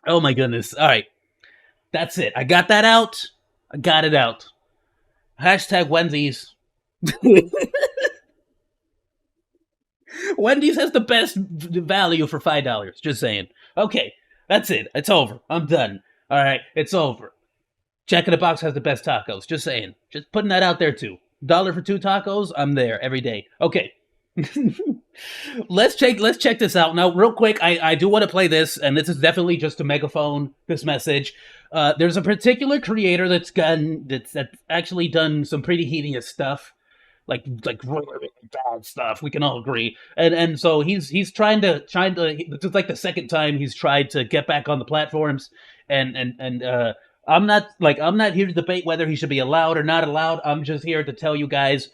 Oh my goodness. All right. That's it. I got that out. I got it out. Hashtag Wendy's. Wendy's has the best value for $5. Just saying. Okay, that's it. It's over. I'm done. All right, it's over. Jack in the Box has the best tacos. Just saying. Just putting that out there too. Dollar for two tacos. I'm there every day. Okay. Let's check this out now real quick. I do want to play this, and this is definitely just a megaphone. This message. There's a particular creator that's actually done some pretty hideous stuff, like really, really bad stuff. We can all agree. And so he's trying to. This is like the second time he's tried to get back on the platforms, and I'm not here to debate whether he should be allowed or not allowed. I'm just here to tell you guys,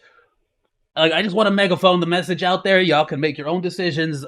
I just want to megaphone the message out there. Y'all can make your own decisions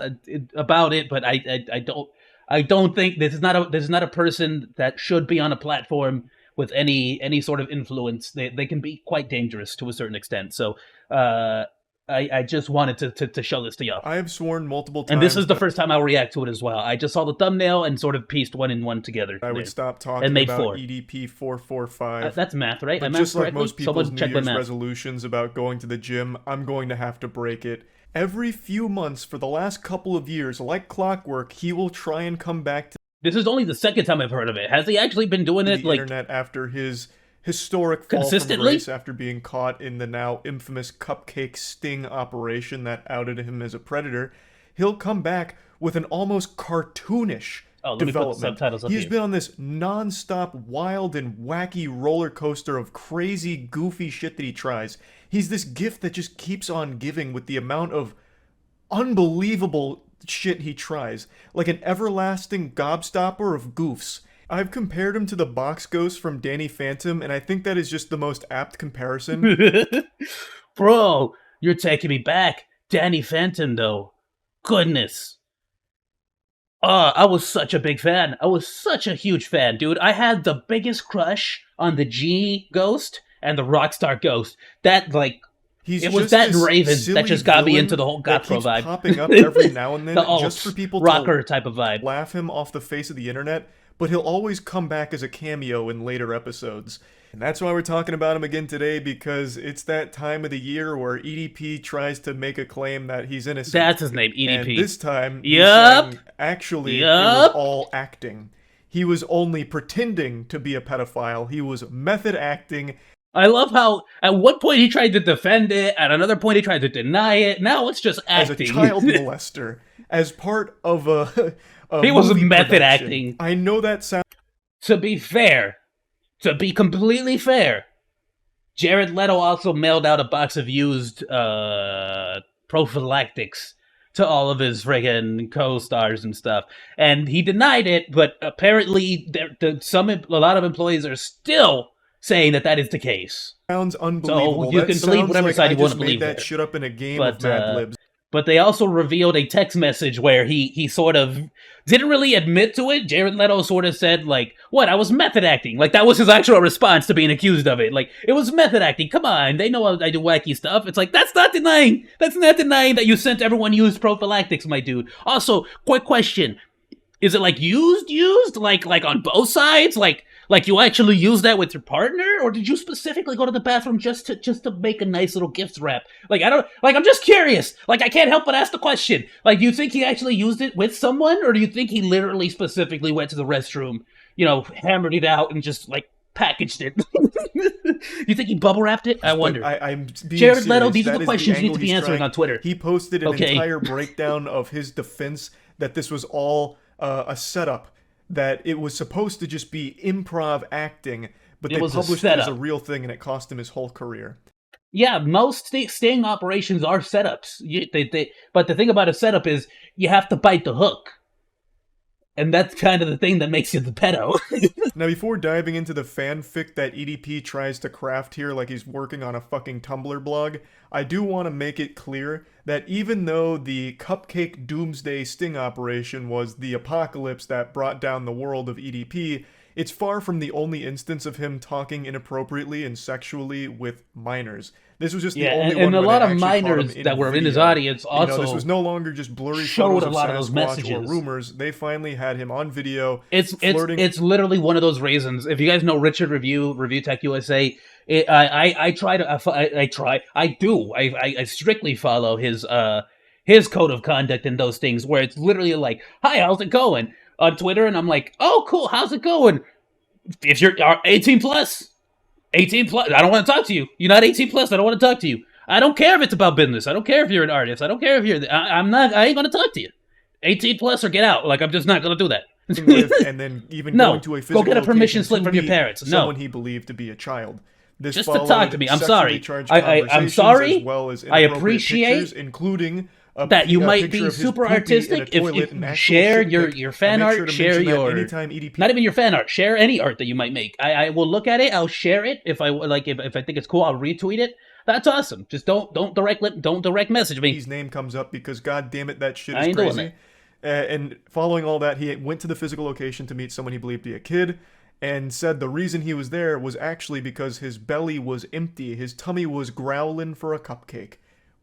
about it, but I don't think this is not a person that should be on a platform with any sort of influence. They can be quite dangerous to a certain extent. So uh, I just wanted to show this to y'all. I have sworn multiple And this times is the that first time I'll react to it as well. I just saw the thumbnail and sort of pieced one and one together. I would stop talking and made about four. EDP 445. That's math, right? But I just math like correctly? most people's Someone New check my Year's math. resolutions about going to the gym, I'm going to have to break it. Every few months for the last couple of years, like clockwork, he will try and come back to This is only the second time I've heard of it. Has he actually been doing it the like internet after his historic fall from consistently? grace after being caught in the now infamous cupcake sting operation that outed him as a predator. He'll come back with an almost cartoonish Oh, let me put the development. subtitles up He's here. been on this non-stop wild and wacky roller coaster of crazy goofy shit that he tries. He's this gift that just keeps on giving with the amount of unbelievable shit he tries, like an everlasting gobstopper of goofs. I've compared him to the box ghost from Danny Phantom, and I think that is just the most apt comparison. Bro, you're taking me back. Danny Phantom, though. Goodness. I was such a big fan. I was such a huge fan, dude. I had the biggest crush on the G Ghost and the Rockstar Ghost. That, like, He's it was just that this Raven silly that just got me villain into the whole that Gothro keeps vibe. popping up every now and then The alt, just for people rocker to type of vibe. laugh him off the face of the internet, but he'll always come back as a cameo in later episodes. And that's why we're talking about him again today, because it's that time of the year where EDP tries to make a claim that he's innocent. That's his name, EDP. And this time, he's Yup. saying, actually, it Yup. was all acting. He was only pretending to be a pedophile. He was method acting. I love how at one point he tried to defend it, at another point he tried to deny it. Now it's just As a acting. child molester, as part of a He was movie method production. acting. I know that sounds To be fair, to be completely fair, Jared Leto also mailed out a box of used prophylactics to all of his friggin' co-stars and stuff, and he denied it. But apparently, a lot of employees are still saying that is the case. unbelievable. So you That can believe sounds whatever like side I you want just to believe made that there. shit up in a game But of Mad Libs. but they also revealed a text message where he sort of didn't really admit to it. Jared Leto sort of said, like, what, I was method acting. Like, that was his actual response to being accused of it. Like, it was method acting. Come on, they know I do wacky stuff. It's like, that's not denying that you sent everyone used prophylactics, my dude. Also, quick question. Is it like used? Like on both sides? Like you actually used that with your partner, or did you specifically go to the bathroom just to make a nice little gift wrap? Like, I don't, like, I'm just curious. Like, I can't help but ask the question. Like, do you think he actually used it with someone, or do you think he literally specifically went to the restroom, hammered it out and just like packaged it? You think he bubble wrapped it? I wonder. I'm being Jared Leto, serious. these are That the is questions you need angle to be he's answering trying. on Twitter. He posted an Okay. entire breakdown of his defense that this was all a setup, that it was supposed to just be improv acting, but It they was a published it as a setup. real thing, and it cost him his whole career. Yeah, most sting operations are setups. But the thing about a setup is you have to bite the hook. And that's kind of the thing that makes you the pedo. Now, before diving into the fanfic that EDP tries to craft here like he's working on a fucking Tumblr blog, I do want to make it clear that even though the Cupcake Doomsday sting operation was the apocalypse that brought down the world of EDP, it's far from the only instance of him talking inappropriately and sexually with minors. This was just the only one and a where lot they of actually caught him minors that were video. in his audience also this was no longer just blurry showed photos a of lot of those Sasquatch messages. or rumors. They finally had him on video. It's literally one of those reasons. If you guys know Richard Review Tech USA, I strictly follow his code of conduct and those things where it's literally like, hi, how's it going on Twitter, and I'm like, oh cool, how's it going? If you're 18 plus, I don't want to talk to you. You're not 18 plus, I don't want to talk to you. I don't care if it's about business. I don't care if you're an artist. I don't care if you're. I ain't gonna talk to you. 18 plus or get out. Like, I'm just not gonna do that. And then even going to a physical go get a permission slip from your parents. Someone he believed to be a child. This just to talk to me. I'm sorry. I'm sorry. As well as I appreciate pictures, including that you might be super artistic. If you share your fan art, share your not even your fan art. Share any art that you might make. I will look at it. I'll share it if I like. If I think it's cool, I'll retweet it. That's awesome. Just don't direct message me. His name comes up because god damn it, that shit is crazy. And following all that, he went to the physical location to meet someone he believed to be a kid, and said the reason he was there was actually because his belly was empty. His tummy was growling for a cupcake,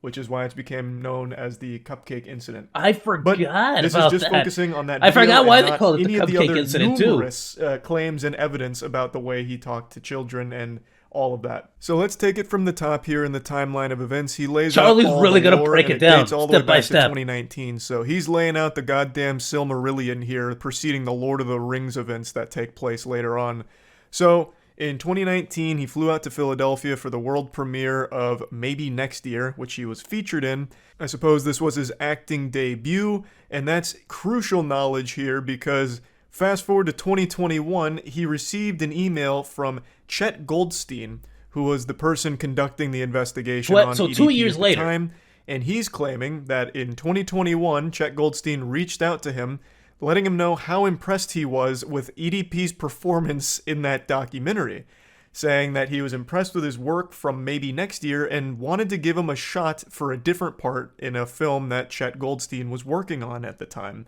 which is why it's became known as the cupcake incident. I forgot about this is just focusing on that. I forgot why they called it the cupcake incident too. Numerous claims and evidence about the way he talked to children and all of that. So let's take it from the top here in the timeline of events. He lays Charlie's out all really the gonna lore, break and it down dates all the way step by back to step. 2019. So he's laying out the goddamn Silmarillion here, preceding the Lord of the Rings events that take place later on. So in 2019, he flew out to Philadelphia for the world premiere of Maybe Next Year, which he was featured in. I suppose this was his acting debut, and that's crucial knowledge here because fast forward to 2021, he received an email from Chet Goldstein, who was the person conducting the investigation on EDP 2 years at the later. time, and he's claiming that in 2021, Chet Goldstein reached out to him, letting him know how impressed he was with EDP's performance in that documentary, saying that he was impressed with his work from Maybe Next Year and wanted to give him a shot for a different part in a film that Chet Goldstein was working on at the time.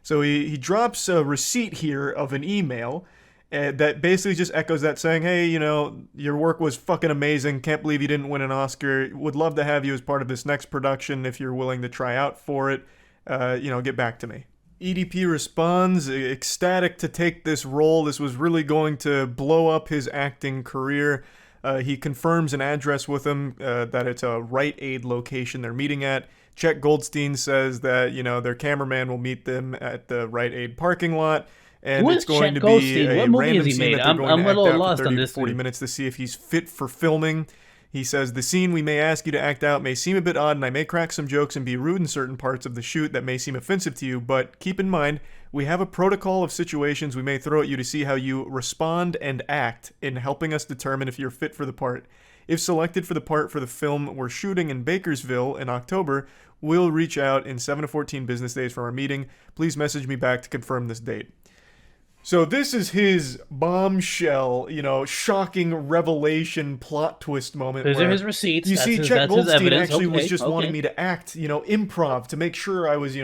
So he drops a receipt here of an email that basically just echoes that, saying, hey, your work was fucking amazing. Can't believe you didn't win an Oscar. Would love to have you as part of this next production if you're willing to try out for it. Get back to me. EDP responds, ecstatic to take this role. This was really going to blow up his acting career. He confirms an address with him, that it's a Rite Aid location they're meeting at. Chet Goldstein says that, their cameraman will meet them at the Rite Aid parking lot. And it's going to be a random scene that they're going to act out for 30 to 40 minutes to see if he's fit for filming. He says, the scene we may ask you to act out may seem a bit odd, and I may crack some jokes and be rude in certain parts of the shoot that may seem offensive to you, but keep in mind, we have a protocol of situations we may throw at you to see how you respond and act in helping us determine if you're fit for the part. If selected for the part for the film we're shooting in Bakersville in October, we'll reach out in 7 to 14 business days from our meeting. Please message me back to confirm this date. So this is his bombshell, shocking revelation plot twist moment. Those are his receipts. You see, Chet Goldstein actually was just wanting me to act, improv, to make sure I was,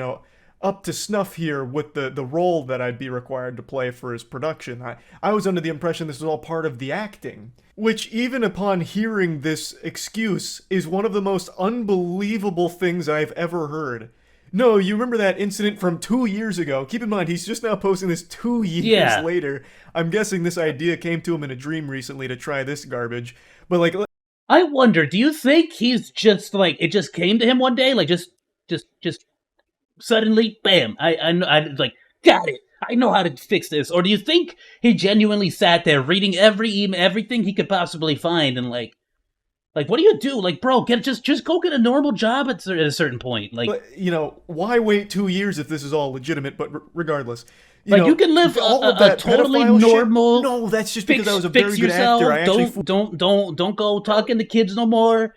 up to snuff here with the role that I'd be required to play for his production. I was under the impression this was all part of the acting, which even upon hearing this excuse is one of the most unbelievable things I've ever heard. No, you remember that incident from 2 years ago. Keep in mind, he's just now posting this 2 years later. I'm guessing this idea came to him in a dream recently to try this garbage. But, I wonder, do you think he's just, it just came to him one day? Just suddenly, bam, I got it. I know how to fix this. Or do you think he genuinely sat there reading every email, everything he could possibly find, and, what do you do? Bro, just go get a normal job at a certain point. But, why wait 2 years if this is all legitimate? But regardless, you can live a totally normal. Shit? No, that's just because I was a very good actor. I don't go talking to kids no more.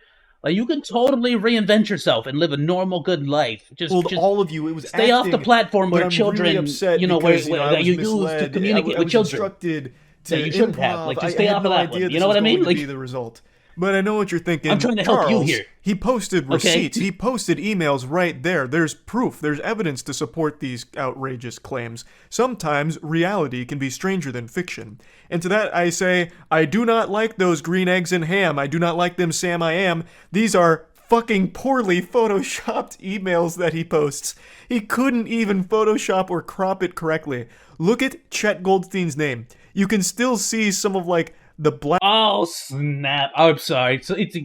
You can totally reinvent yourself and live a normal, good life. Just all of you, it was stay acting, off the platform where I'm children, really upset that you use to communicate with children. Instructed to you shouldn't improv. have. Just stay off of that one. You know what I mean? Be the result. But I know what you're I'm thinking. trying to help you Charles, here. he posted Okay. receipts. He posted emails right there. There's proof. There's evidence to support these outrageous claims. Sometimes reality can be stranger than fiction. And to that I say, I do not like those green eggs and ham. I do not like them, Sam I am. These are fucking poorly photoshopped emails that he posts. He couldn't even Photoshop or crop it correctly. Look at Chet Goldstein's name. You can still see some of like the black. Oh snap! I'm sorry. So it's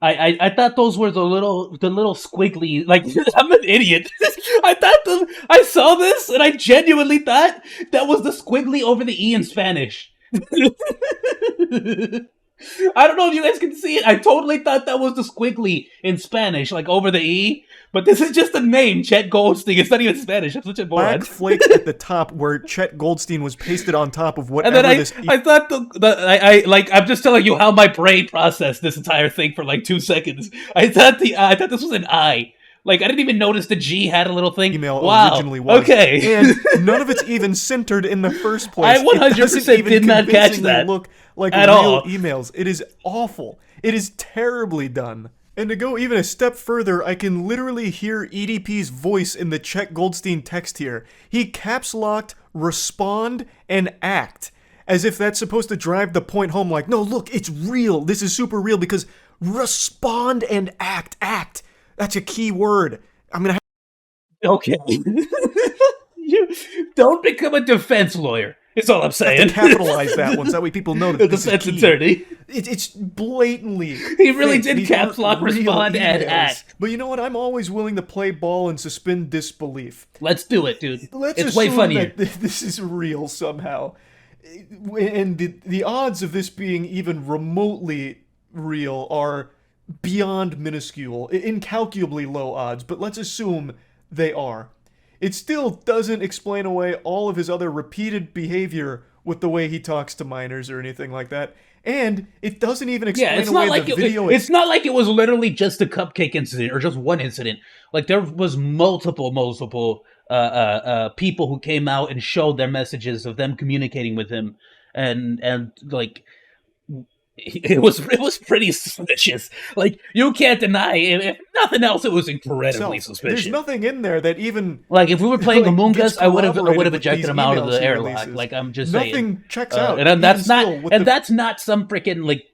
I thought those were the little squiggly, like I'm an idiot. I saw this and I genuinely thought that was the squiggly over the E in Spanish. I don't know if you guys can see it. I totally thought that was the squiggly in Spanish, like over the E. But this is just a name, Chet Goldstein. It's not even Spanish. I'm such a moron. Black flakes at the top where Chet Goldstein was pasted on top of And whatever then I, this. I thought I'm just telling you how my brain processed this entire thing for like 2 seconds. I thought this was an I. Like I didn't even notice the G had a little thing. Email Wow. originally was. Okay. And none of it's even centered in the first place. I 100% did not catch convincingly that look like at real all. emails. It is awful. It is terribly done. And to go even a step further, I can literally hear EDP's voice in the Chet Goldstein text here. He caps locked respond and act, as if that's supposed to drive the point home like, no, look, it's real. This is super real because respond and act. Act. That's a key word. I'm going to Okay. You don't become a defense lawyer. Is all I'm saying. capitalize that one so that way people know that The this defense is key. attorney. It's blatantly. He really fake. did These caps aren't lock, real respond, and emails. act. But you know what? I'm always willing to play ball and suspend disbelief. Let's do it, dude. Let's It's assume way funnier. that this is real somehow. And the odds of this being even remotely real are beyond minuscule, incalculably low odds, but let's assume they are. It still doesn't explain away all of his other repeated behavior with the way he talks to minors or anything like that. And it doesn't even explain Yeah, it's away not like the video. it's not like it was literally just a cupcake incident or just one incident. Like there was multiple people who came out and showed their messages of them communicating with him, and like it was pretty suspicious. Like you can't deny it. If nothing else, it was incredibly itself. suspicious. There's nothing in there that even Like if we were playing like, Among gets Us, I would have corroborated with ejected these him out of emails the he airlock. releases. Like I'm just nothing saying. checks out. And that's even not still with and the- that's not some freaking like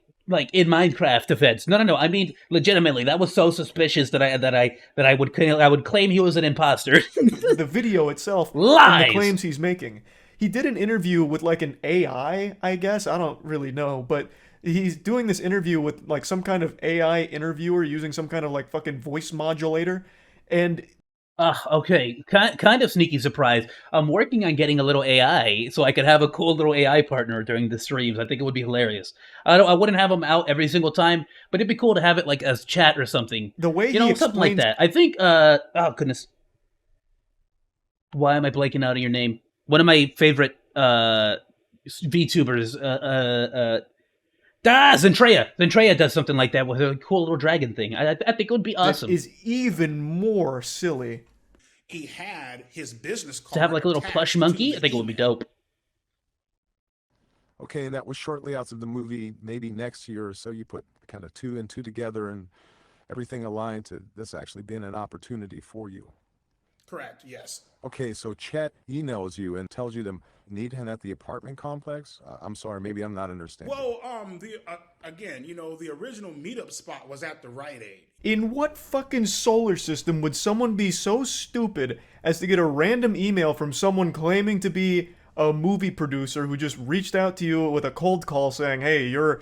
in Minecraft defense. No. I mean legitimately, that was so suspicious that I would claim he was an imposter. the video itself Lies! and the claims he's making. He did an interview with like an AI, I guess. I don't really know, but he's doing this interview with like some kind of AI interviewer using some kind of like fucking voice modulator. And Okay, kind of sneaky surprise. I'm working on getting a little AI so I could have a cool little AI partner during the streams. I think it would be hilarious. I wouldn't have them out every single time, but it'd be cool to have it like as chat or something. the way You know, he something like explains that. I think. Oh goodness. Why am I blanking out on your name? One of my favorite VTubers. Zentreya. Zentreya does something like that with a cool little dragon thing. I think it would be awesome is even more silly. He had his business card to have like a little attached plush to monkey. the I think it would be email. dope. Okay, and that was shortly after the movie, maybe next year or so. You put kind of 2 and 2 together, and everything aligned to this actually being an opportunity for you. Correct, yes. Okay, so Chet emails you and tells you to meet him at the apartment complex. I'm sorry, maybe I'm not understanding. Well, again, the original meetup spot was at the Rite Aid. In what fucking solar system would someone be so stupid as to get a random email from someone claiming to be a movie producer who just reached out to you with a cold call saying, hey, you're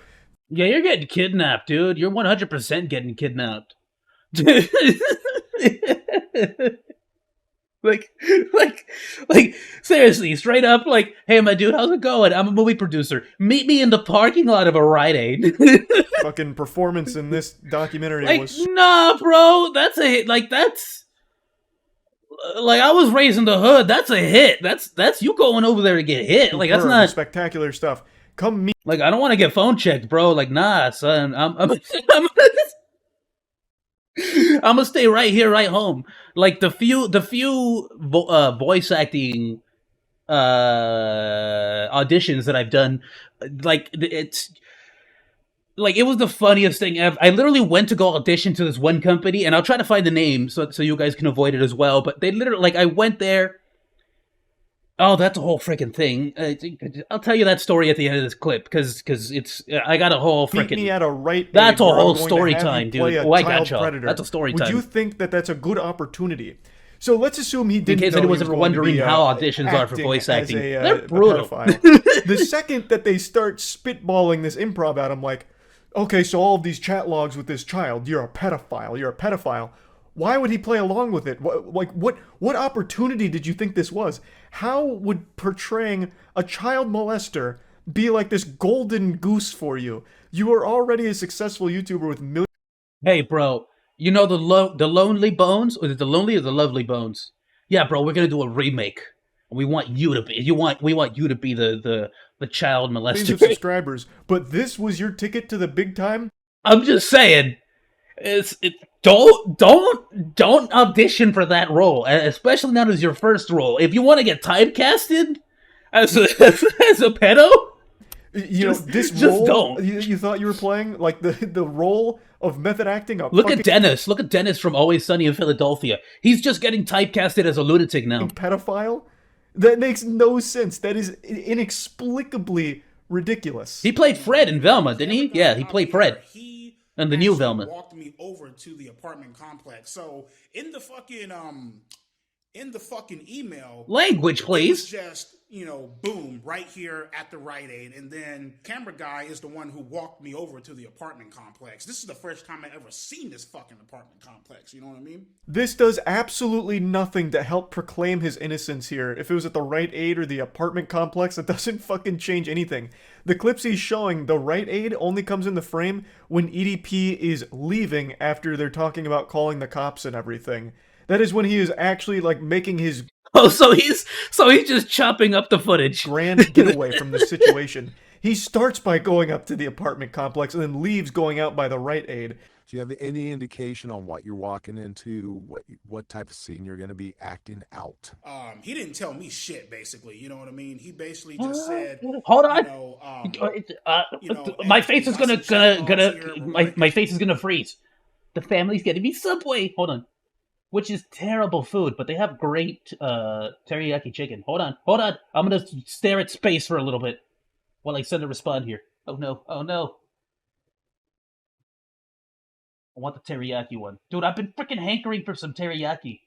You're getting kidnapped, dude. You're 100% getting kidnapped. like, seriously, straight up, like, hey, my dude, how's it going? I'm a movie producer. Meet me in the parking lot of a Rite Aid. fucking performance in this documentary Like, was nah, bro, that's a hit. Like, that's like I was raised in the hood. That's a hit. That's you going over there to get hit. Like, that's superb, not spectacular stuff. Come meet like I don't want to get phone checked, bro. Like, nah, son, I'm I'm gonna stay right here, right home. Like the few voice acting auditions that I've done, like Like, it was the funniest thing ever. I literally went to go audition to this one company, and I'll try to find the name so you guys can avoid it as well. But they literally, like, I went there. Oh, that's a whole freaking thing. I'll tell you that story at the end of this clip, because it's I got a whole Meet me freaking. at a right That's age a where I'm whole going to story have you time, dude. play a Oh, I child gotcha. predator. That's a story Would time. you think that that's a good opportunity? So let's assume he In didn't case know anyone's he was ever going to wondering be, how auditions are for voice as acting, a, they're a brutal. pedophile. The second that they start spitballing this improv at him, like, okay, so all of these chat logs with this child, you're a pedophile, you're a pedophile. Why would he play along with it? What opportunity did you think this was? How would portraying a child molester be like this golden goose for you? You are already a successful YouTuber with millions. Hey, bro, you know the Lonely Bones? Or is it the Lonely or the Lovely Bones? Yeah, bro, we're gonna do a remake. We want you to be. We want you to be the child Of molester. subscribers, but this was your ticket to the big time? I'm just saying. Don't audition for that role, especially not as your first role. If you want to get typecasted as a as a pedo, You know, this just role don't. you thought you were playing, like the role of method acting. Look at Dennis. Look at Dennis from Always Sunny in Philadelphia. He's just getting typecasted as a lunatic now. pedophile? That makes no sense. That is inexplicably ridiculous. He played Fred in Velma, didn't he? Yeah, he played Fred. And the new actually Velma. walked me over to the apartment complex. So in the fucking email, Language, it was please. just, boom, right here at the Rite Aid. And then camera guy is the one who walked me over to the apartment complex. This is the first time I ever seen this fucking apartment complex. You know what I mean? This does absolutely nothing to help proclaim his innocence here. If it was at the Rite Aid or the apartment complex, it doesn't fucking change anything. The clips he's showing, the Rite Aid only comes in the frame when EDP is leaving after they're talking about calling the cops and everything. That is when he is actually, like, making his Oh, so he's just chopping up the footage. grand getaway from the situation. He starts by going up to the apartment complex and then leaves going out by the Rite Aid. Do you have any indication on what you're walking into, what type of scene you're going to be acting out? He didn't tell me shit, basically. You know what I mean? He basically just said, Hold on. My and face is got some chat logs here where my face is gonna freeze. The family's getting me Subway. Hold on. Which is terrible food, but they have great teriyaki chicken. Hold on. I'm gonna stare at space for a little bit while I send a respond here. Oh no. I want the teriyaki one. Dude, I've been freaking hankering for some teriyaki.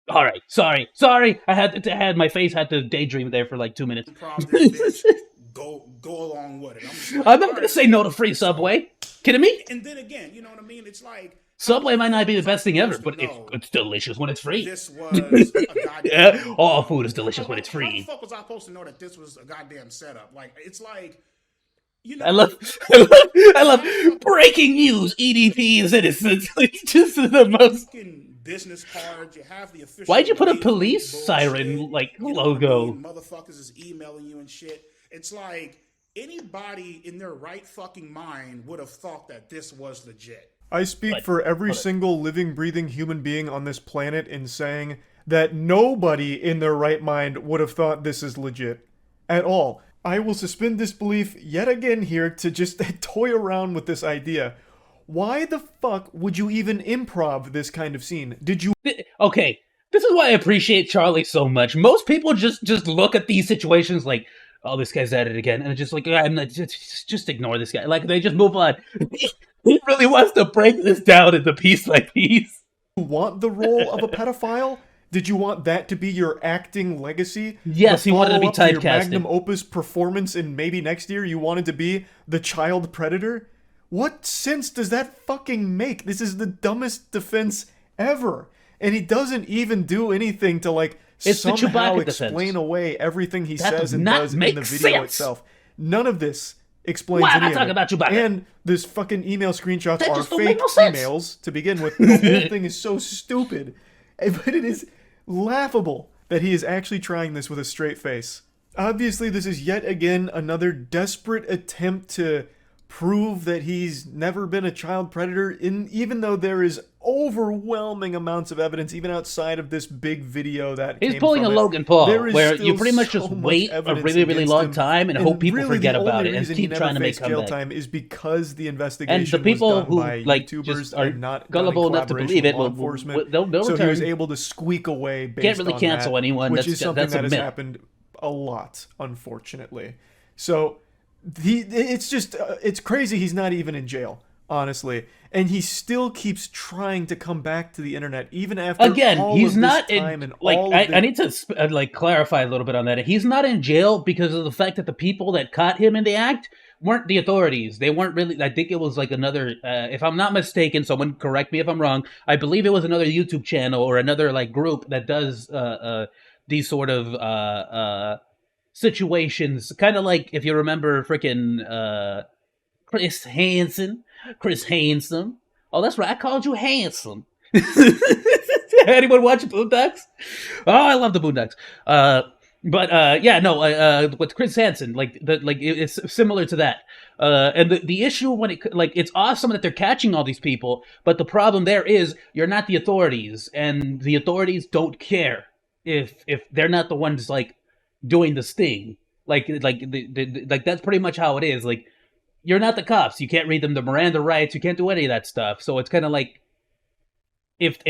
Alright, sorry. I had my face had to daydream there for like 2 minutes. improv this bitch, go along with it. I'm just like, I'm not all gonna right. say no to free Subway. Kidding me? And then again, you know what I mean? It's like Subway might not be the best thing ever, supposed but to know it's delicious when it's free. this was a goddamn. Yeah, all food is delicious when it's How the free. fuck was I supposed to know that this was a goddamn setup? Like, it's like, I love breaking news. EDP is innocent. It's just the most. fucking business cards. You have the official. Why'd you put a wave police bullshit, siren like you know what I logo? mean? Motherfuckers is emailing you and shit. It's like anybody in their right fucking mind would have thought that this was legit. I speak But- for every single living, breathing human being on this planet in saying that nobody in their right mind would have thought this is legit. At all. I will suspend disbelief yet again here to just toy around with this idea. Why the fuck would you even improv this kind of scene? Did you Okay, this is why I appreciate Charlie so much. Most people just look at these situations like, oh, this guy's at it again, and it's just like, I'm not, just ignore this guy. Like, they just move on. He really wants to break this down into piece by piece. want the role of a pedophile? Did you want that to be your acting legacy? Yes, The he wanted to be follow-up your typecasted. magnum opus performance, and maybe next year you wanted to be the child predator? What sense does that fucking make? This is the dumbest defense ever. And he doesn't even do anything to, like, It's the somehow Chewbacca defense. explain away everything he That says does and not does in make the video sense. itself. None of this explains Why am I any of talking it. about Chewbacca? And this fucking email screenshots That are just don't fake make no sense. emails to begin with. The whole thing is so stupid. But it is laughable that he is actually trying this with a straight face. Obviously, this is yet again another desperate attempt to prove that he's never been a child predator, even though there is overwhelming amounts of evidence, even outside of this big video that He's came pulling from a it. Logan Paul, There is where you still pretty much so just much wait a evidence really, really against long him, time and hope people really forget the about only it and reason keep he trying never to make faced jail comeback. time is because the And the investigation was people done who by like YouTubers just are and not gullible done in enough to collaboration believe with it, law enforcement. they'll So he was return. able to squeak away based Can't really on cancel that, anyone. which is something That's a that has myth. happened a lot, unfortunately. So it's just it's crazy he's not even in jail, honestly, and he still keeps trying to come back to the internet even after Again, all he's of this not time in and like all of I need to like clarify a little bit on that. He's not in jail because of the fact that the people that caught him in the act weren't the authorities. They weren't really. I think it was like another. If I'm not mistaken, someone correct me if I'm wrong. I believe it was another YouTube channel or another like group that does these sort of situations. Kind of like if you remember freaking Chris Hansen. Chris Hansen. Oh, that's right. I called you handsome. Anyone watch Boondocks? Oh, I love the Boondocks. Yeah, no. With Chris Hansen, it's similar to that. And the issue when it's awesome that they're catching all these people, but the problem there is you're not the authorities, and the authorities don't care if they're not the ones like doing this thing. Like that's pretty much how it is. Like you're not the cops. You can't read them the Miranda rights. You can't do any of that stuff. So it's kind of like if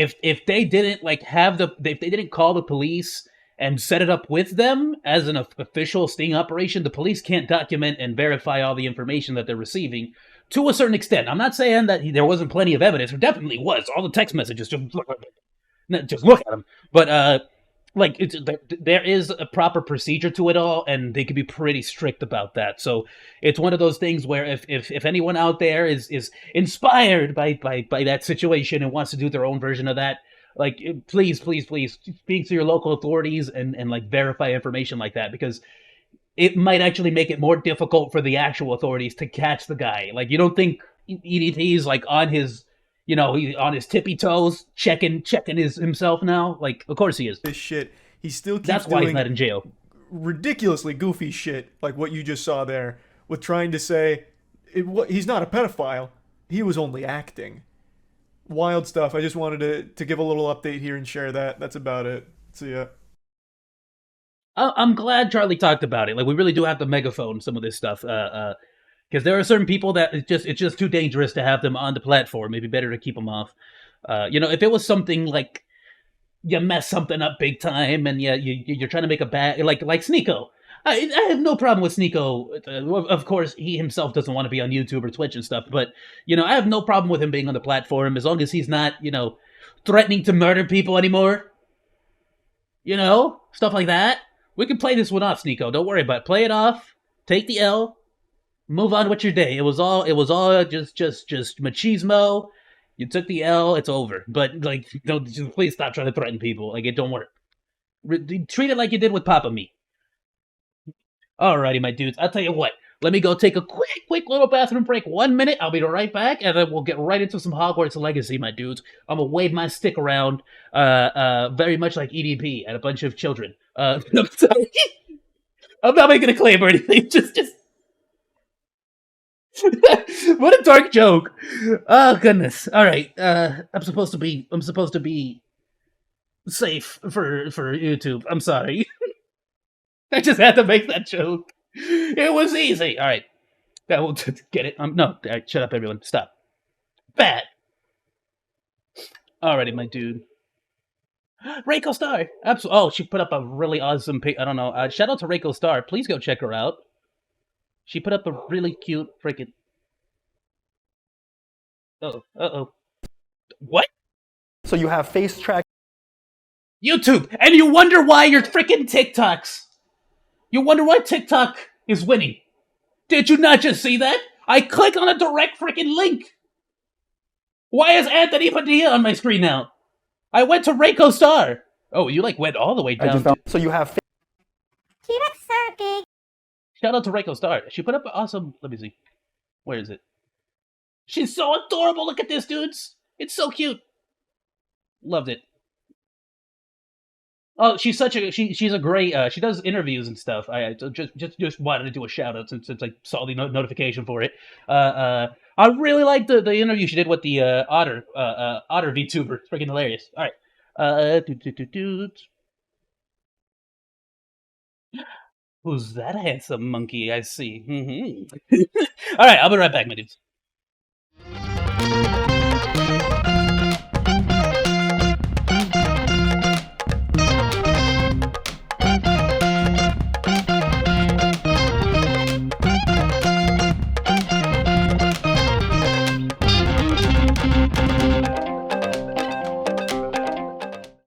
they didn't like if they didn't call the police and set it up with them as an official sting operation, the police can't document and verify all the information that they're receiving to a certain extent. I'm not saying that there wasn't plenty of evidence. There definitely was. All the text messages, just look at them. But there is a proper procedure to it all, and they could be pretty strict about that. So it's one of those things where if anyone out there is inspired by that situation and wants to do their own version of that, like please speak to your local authorities and like verify information like that, because it might actually make it more difficult for the actual authorities to catch the guy. Like you don't think EDT's like on his on his tippy toes, checking himself now. Like, of course he is. this shit. He still keeps That's why doing he's not in jail. ridiculously goofy shit like what you just saw there with trying to say he's not a pedophile. He was only acting. Wild stuff. I just wanted to give a little update here and share that. That's about it. See ya. I'm glad Charlie talked about it. Like, we really do have to megaphone some of this stuff. Because there are certain people that it's just too dangerous to have them on the platform. It'd be better to keep them off. If it was something like you mess something up big time and you're trying to make a bad like Sneeko. I have no problem with Sneeko. Of course, he himself doesn't want to be on YouTube or Twitch and stuff, but I have no problem with him being on the platform as long as he's not threatening to murder people anymore. Stuff like that. We can play this one off, Sneeko. Don't worry about it. Play it off. Take the L. Move on with your day. It was all just machismo. You took the L. It's over. But just please stop trying to threaten people. Like, it don't work. Treat it like you did with Papa Me. Alrighty, my dudes. I'll tell you what. Let me go take a quick little bathroom break. 1 minute. I'll be right back, and then we'll get right into some Hogwarts Legacy, my dudes. I'm gonna wave my stick around, very much like EDP and a bunch of children. I'm sorry. I'm not making a claim or anything. Just. What a dark joke. Oh goodness. All right. I'm supposed to be safe for YouTube. I'm sorry. I just had to make that joke. It was easy. All right. That will get it. No. All right, shut up, everyone. Stop. Bad. Alrighty, my dude. Reiko Star. Absolutely. Oh, she put up a really awesome pic. I don't know. Shout out to Reiko Star. Please go check her out. She put up a really cute freaking. Uh-oh. What? So you have face track. YouTube! And you wonder why your freaking TikToks. You wonder why TikTok is winning. Did you not just see that? I click on a direct freaking link. Why is Anthony Padilla on my screen now? I went to Reiko Star. Oh, you went all the way down. So you have. Shout out to Reiko Star. She put up an awesome. Let me see. Where is it? She's so adorable. Look at this, dudes. It's so cute. Loved it. Oh, she's such a she's a great she does interviews and stuff. I just wanted to do a shout out since I saw the notification for it. I really liked the interview she did with the Otter VTuber. It's freaking hilarious. All right. Who's that handsome monkey I see? All right, I'll be right back, my dudes.